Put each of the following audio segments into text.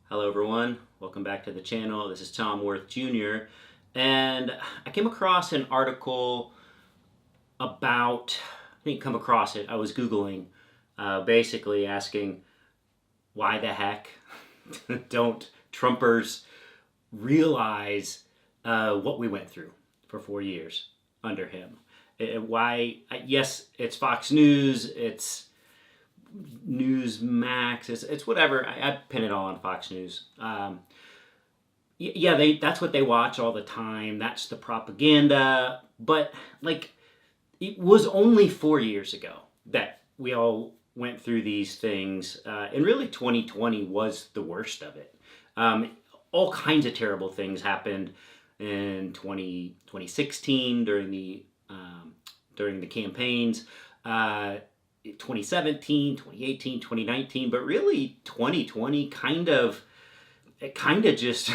Hello everyone, welcome back to the channel. This is Tom Worth Jr. And I came across an article I didn't come across it, I was Googling, basically asking why the heck don't Trumpers realize what we went through for 4 years under him? Why, yes, it's Fox News, it's Newsmax, it's whatever. I pin it all on Fox News. Yeah, that's what they watch all the time. That's the propaganda. But like, it was only 4 years ago that we all went through these things, and really 2020 was the worst of it. All kinds of terrible things happened in 2016 during the campaigns. 2017, 2018, 2019, but really 2020 kind of just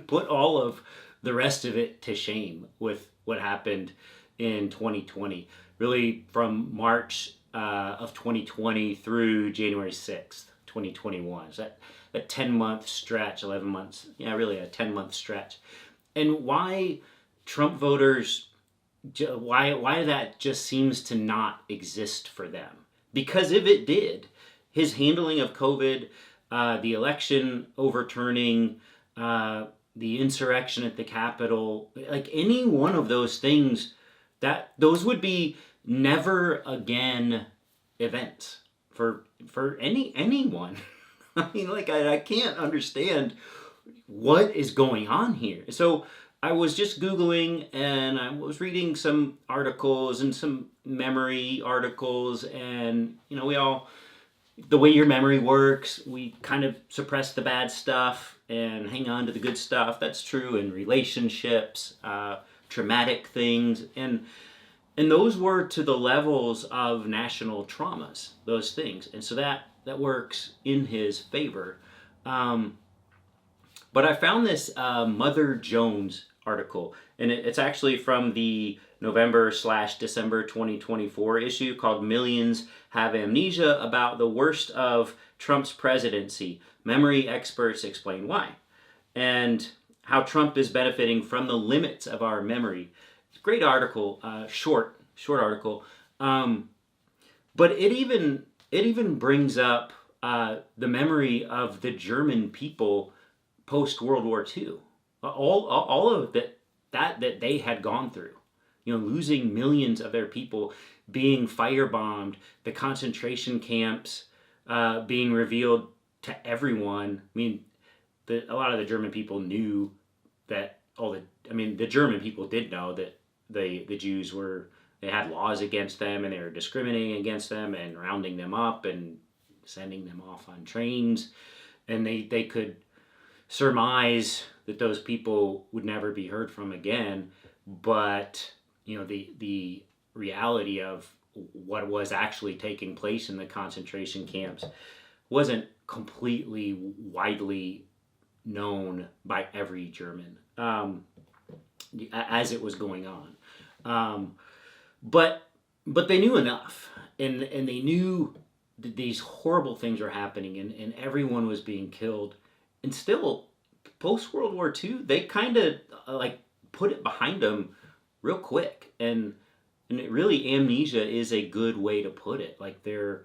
put all of the rest of it to shame with what happened in 2020. Really from March of 2020 through January 6th, 2021. So that 10-month stretch, 11 months, yeah, really a 10-month stretch. And why Trump voters, why that just seems to not exist for them. Because if it did, his handling of COVID, the election overturning, the insurrection at the Capitol, like any one of those things, those would be never again events for anyone. I mean, like I can't understand what is going on here. So I was just Googling and I was reading some articles and some memory articles, and the way your memory works, we kind of suppress the bad stuff and hang on to the good stuff. That's true in relationships, traumatic things, and those were to the levels of national traumas, those things. And so that works in his favor. But I found this Mother Jones article, and it's actually from the November/December 2024 issue called Millions Have Amnesia, about the worst of Trump's presidency. Memory experts explain why. And how Trump is benefiting from the limits of our memory. It's a great article, short article. But it even brings up the memory of the German people post World War II, all of that they had gone through, losing millions of their people, being firebombed, the concentration camps being revealed to everyone. I mean, a lot of the German people knew that the German people did know that the Jews they had laws against them, and they were discriminating against them and rounding them up and sending them off on trains, and they could surmise that those people would never be heard from again. But the reality of what was actually taking place in the concentration camps wasn't completely widely known by every German as it was going on. But they knew enough, and they knew that these horrible things were happening, and everyone was being killed. And still, post World War II, they kind of put it behind them real quick, and it really, amnesia is a good way to put it. Like those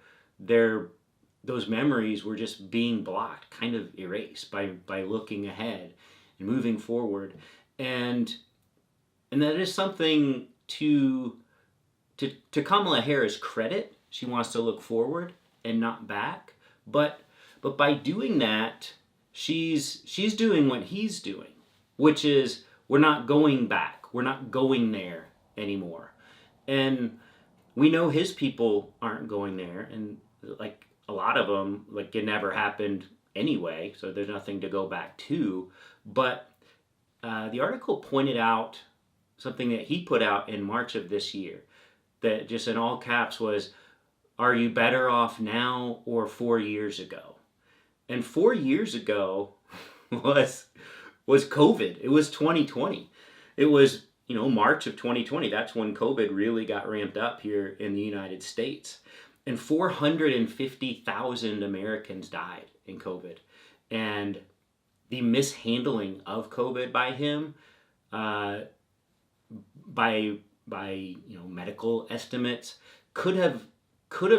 memories were just being blocked, kind of erased by looking ahead and moving forward, and that is something to Kamala Harris' credit. She wants to look forward and not back, but by doing that, she's doing what he's doing, which is we're not going back. We're not going there anymore. And we know his people aren't going there, and like a lot of them, like it never happened anyway, so there's nothing to go back to. But the article pointed out something that he put out in March of this year, that just in all caps was, "Are you better off now or 4 years ago?" And 4 years ago was COVID. It was 2020. It was, March of 2020. That's when COVID really got ramped up here in the United States. And 450,000 Americans died in COVID. And the mishandling of COVID by him, uh, by medical estimates, could have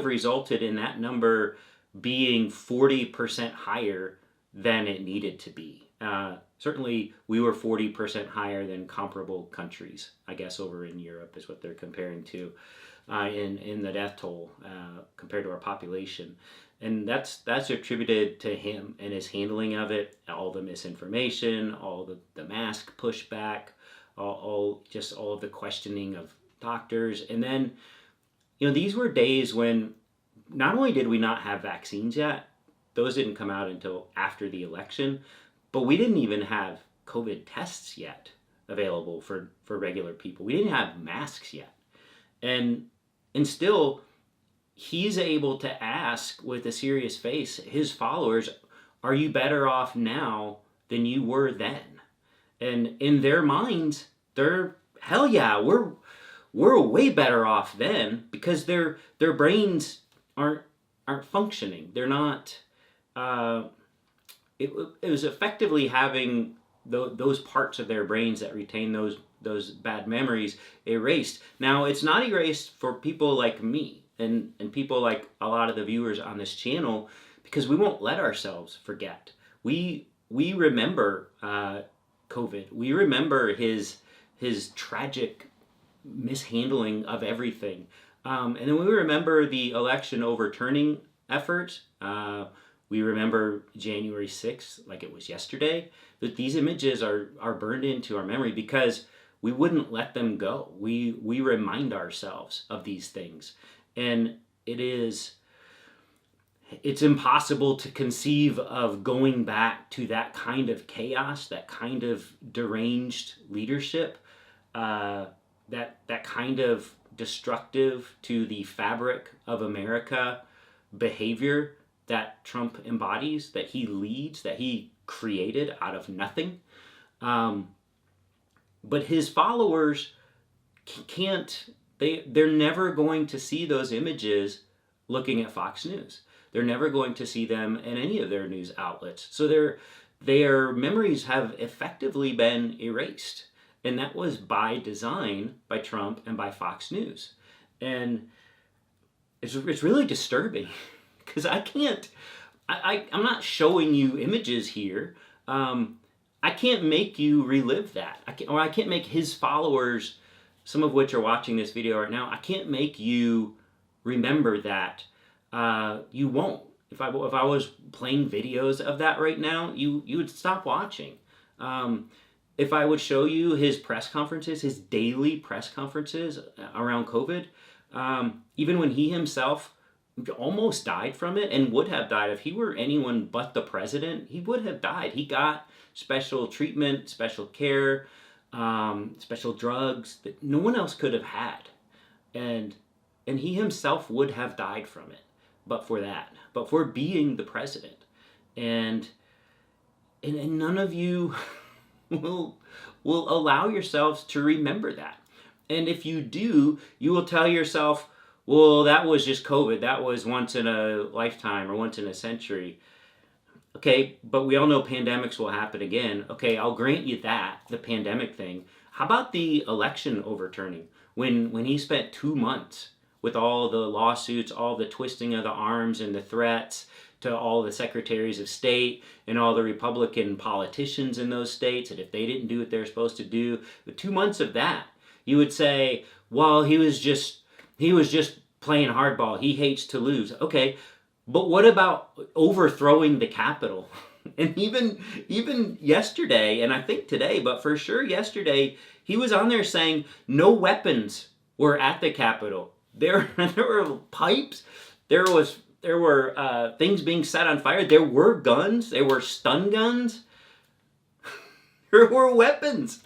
resulted in that number being 40% higher than it needed to be. Certainly, we were 40% higher than comparable countries, I guess, over in Europe is what they're comparing to, in the death toll compared to our population. And that's attributed to him and his handling of it, all the misinformation, all the mask pushback, all of the questioning of doctors. And then, these were days when not only did we not have vaccines yet, those didn't come out until after the election, but we didn't even have COVID tests yet available for regular people. We didn't have masks yet. And still, he's able to ask with a serious face his followers, are you better off now than you were then? And in their minds, they're, hell yeah, we're way better off then, because their brains aren't functioning. They're not. It was effectively having those parts of their brains that retain those bad memories erased. Now, it's not erased for people like me and people like a lot of the viewers on this channel, because we won't let ourselves forget. We remember COVID. We remember his tragic mishandling of everything. And then we remember the election overturning effort. We remember January 6th like it was yesterday. But these images are burned into our memory because we wouldn't let them go. We remind ourselves of these things. And it's impossible to conceive of going back to that kind of chaos, that kind of deranged leadership, that kind of destructive to the fabric of America behavior that Trump embodies, that he leads, that he created out of nothing. But his followers can't, they're never going to see those images looking at Fox News. They're never going to see them in any of their news outlets. So their memories have effectively been erased. And that was by design by Trump and by Fox News. And it's really disturbing because I'm not showing you images here. I can't make you relive that. I can't make his followers, some of which are watching this video right now, I can't make you remember that. You won't. If I was playing videos of that right now, you would stop watching. If I would show you his press conferences, his daily press conferences around COVID, even when he himself almost died from it and would have died if he were anyone but the president, he would have died. He got special treatment, special care, special drugs that no one else could have had. And he himself would have died from it, but for being the president. And none of you will allow yourselves to remember that. And if you do, you will tell yourself, well, that was just COVID. That was once in a lifetime or once in a century. Okay, but we all know pandemics will happen again. Okay, I'll grant you that, the pandemic thing. How about the election overturning? When he spent 2 months with all the lawsuits, all the twisting of the arms and the threats to all the secretaries of state and all the Republican politicians in those states, and if they didn't do what they're supposed to do, the 2 months of that, you would say, well, he was just playing hardball. He hates to lose. Okay, but what about overthrowing the Capitol? And even yesterday, and I think today, but for sure yesterday, he was on there saying no weapons were at the Capitol. There were pipes. There were things being set on fire. There were guns. There were stun guns. There were weapons.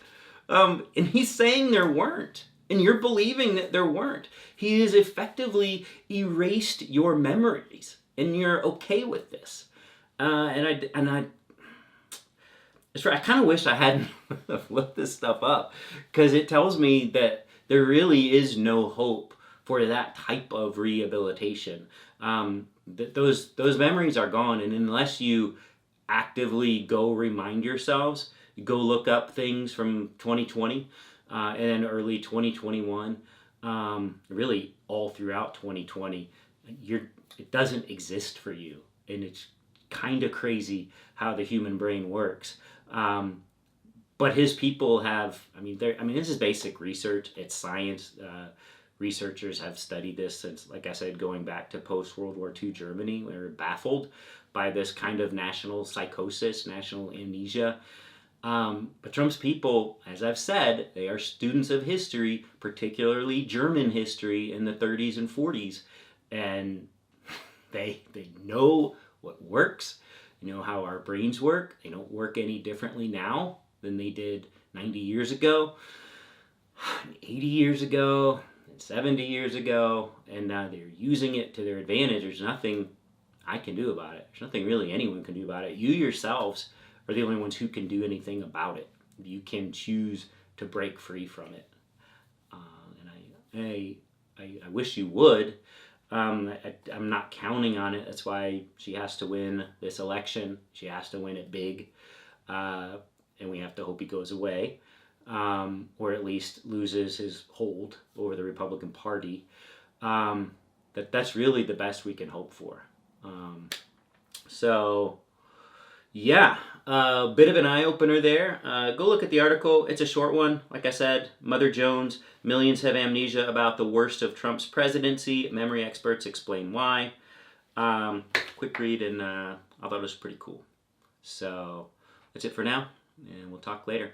And he's saying there weren't. And you're believing that there weren't. He has effectively erased your memories. And you're okay with this. I kind of wish I hadn't looked this stuff up. Because it tells me that there really is no hope for that type of rehabilitation. Those memories are gone, and unless you actively go remind yourselves, go look up things from 2020 and then early 2021, really all throughout 2020. It doesn't exist for you, and it's kind of crazy how the human brain works. But his people have, this is basic research. It's science. Researchers have studied this since, like I said, going back to post-World War II Germany. They were baffled by this kind of national psychosis, national amnesia. But Trump's people, as I've said, they are students of history, particularly German history in the 30s and 40s. And they know what works. You know how our brains work. They don't work any differently now than they did 90 years ago, 80 years ago, 70 years ago, and now they're using it to their advantage. There's nothing I can do about it. There's nothing really anyone can do about it. You yourselves are the only ones who can do anything about it. You can choose to break free from it. And I wish you would. I'm not counting on it. That's why she has to win this election. She has to win it big. And we have to hope he goes away. Or at least loses his hold over the Republican Party. That's really the best we can hope for. Yeah, a bit of an eye-opener there. Go look at the article. It's a short one. Like I said, Mother Jones, millions have amnesia about the worst of Trump's presidency. Memory experts explain why. Quick read, and I thought it was pretty cool. So that's it for now, and we'll talk later.